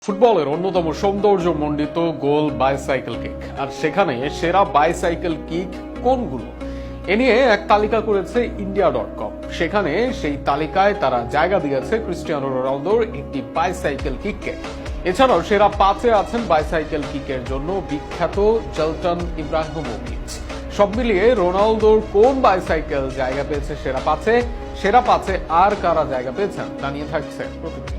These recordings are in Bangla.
ফুটবলের অন্যতম সৌন্দর্যমণ্ডিত গোল বাইসাইকেল কিক, আর সেখানে সেরা বাইসাইকেল কিক কোনগুলো এ নিয়ে এক তালিকা করেছে ইন্ডিয়া.com। সেখানে সেই তালিকায় তারা জায়গা দিয়েছে ক্রিস্টিয়ানো রোনালদোর একটি বাইসাইকেল কিককে। এছাড়াও সেরা 5-এ আছেন বাইসাইকেল কিকের জন্য বিখ্যাত জলটন ইব্রাহিমোভিচ। সব মিলিয়ে রোনালদোর কোন বাইসাইকেল জায়গা পেয়েছে সেরা 5-এ আর কারা জায়গা পেয়েছেন তা নিয়ে থাকছে প্রতিবেদন।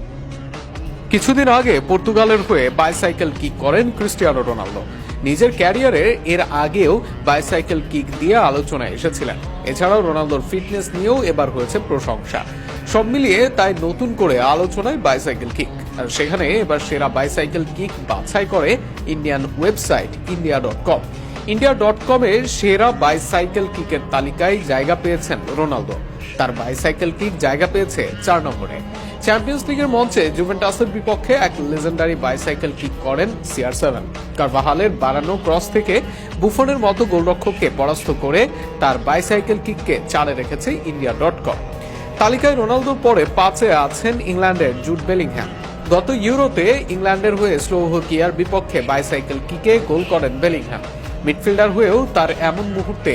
কিছুদিন আগে পর্তুগালের হয়ে বাইসাইকেল কিক করেন ক্রিস্টিয়ানো রোনালদো। নিজের ক্যারিয়ারে এর আগেও বাইসাইকেল কিক দিয়ে আলোচনায় এসেছিলেন। এছাড়াও রোনালদোর ফিটনেস নিয়েও এবার হয়েছে প্রশংসা। সব মিলিয়ে তাই নতুন করে আলোচনায় বাইসাইকেল কিক, আর সেখানে এবার সেরা বাইসাইকেল কিক বাছাই করে ইন্ডিয়ান ওয়েবসাইট ইন্ডিয়া.com। ইন্ডিয়া.com এর সেরা বাইসাইকেল কিকের তালিকায় জায়গা পেয়েছেন রোনালদো। তার বাইসাইকেল কিক জায়গা পেয়েছে 4 নম্বরে। চ্যাম্পিয়ন্স লিগের মঞ্চে জুভেন্টাসের বিপক্ষে এক লেজেন্ডারি বাইসাইকেল কিক করেন CR7। কারভাহালের বাড়ানো ক্রস থেকে বুফনের মতো গোলরক্ষককে পরাস্ত করে তার বাইসাইকেল কিককে 4-এ রেখেছে ইন্ডিয়া.com। তালিকায় রোনালদোর পরে 5-এ আছেন ইংল্যান্ডের জুড বেলিংহ্যাম। গত ইউরোতে ইংল্যান্ডের হয়ে স্লোভাকিয়ার বিপক্ষে বাইসাইকেল কিকে গোল করেন বেলিংহ্যাম। মিডফিল্ডার হয়েও তার এমন মুহূর্তে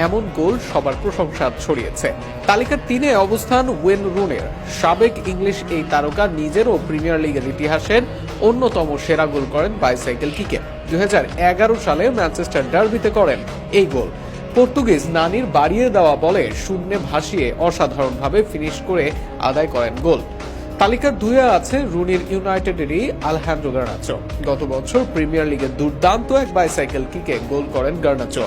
এমন গোল সবার প্রশংসা ছড়িয়েছে। তালিকার 3-এ অবস্থান ওয়েন রুনের। সাবেক ইংলিশ এই তারকা নিজেরও প্রিমিয়ার লিগের ইতিহাসের অন্যতম সেরা গোল করেন বাইসাইকেল কিকে। 2011 সালে ম্যানচেস্টার ডার্বিতে করেন এই গোল। পর্তুগিজ নানির বাড়িয়ে দেওয়া বলে শূন্যে ভাসিয়ে অসাধারণভাবে ফিনিশ করে আদায় করেন গোল। তালিকার 2-এ আছে রুনির ইউনাইটেডেরই আলহান্দ্রো গার্নাচো। গত বছর প্রিমিয়ার লিগের দুর্দান্ত এক বাইসাইকেল কিকে গোল করেন গার্নাচো,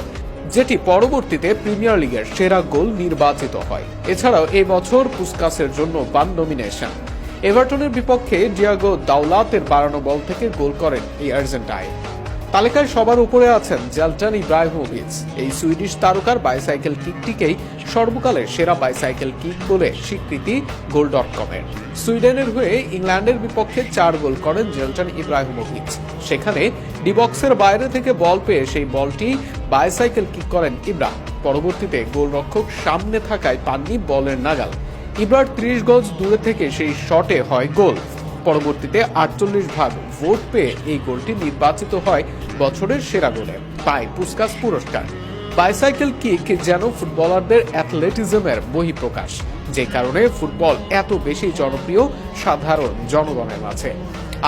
যেটি পরবর্তীতে প্রিমিয়ার লিগের সেরা গোল নির্বাচিত হয়। এছাড়াও এই বছর পুস্কাসের জন্য পান নমিনেশন। এভারটনের বিপক্ষে ডিয়াগো দাওলাতের বাড়ানো বল থেকে গোল করেন এই আর্জেন্টাইন। তালিকায় সবার উপরে আছেন জলটন ইব্রাহিমোভিচ। এই সুইডিশ তারকার বাইসাইকেল কিকটিকেই সর্বকালের সেরা বাইসাইকেল কিক বলে স্বীকৃতি গোল.com-এর। সুইডেনের হয়ে ইংল্যান্ডের বিপক্ষে 4 গোল করেন জলটন ইব্রাহিমোভিচ। সেখানে ডিবক্সের বাইরে থেকে বল পেয়ে সেই বলটি বাইসাইকেল কিক করেন ইব্রা। পরবর্তীতে গোলরক্ষক সামনে থাকায় পাননি বলের নাগাল। ইব্রার 30 গজ দূরে থেকে সেই শটে হয় গোল। পরবর্তীতে 48 ভাগ ভোট পেয়ে এই গোলটি নির্বাচিত হয় বছরের সেরা গোলে, পায় পুস্কাস পুরস্কার। বাইসাইকেল কিক যেন ফুটবলারদের অ্যাথলেটিজমের বহিঃপ্রকাশ, যে কারণে ফুটবল এত বেশি জনপ্রিয় সাধারণ জনগণের মাঝে।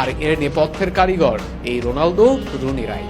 আর এর নেপথ্যের কারিগর এই রোনালদো রুনিরাই।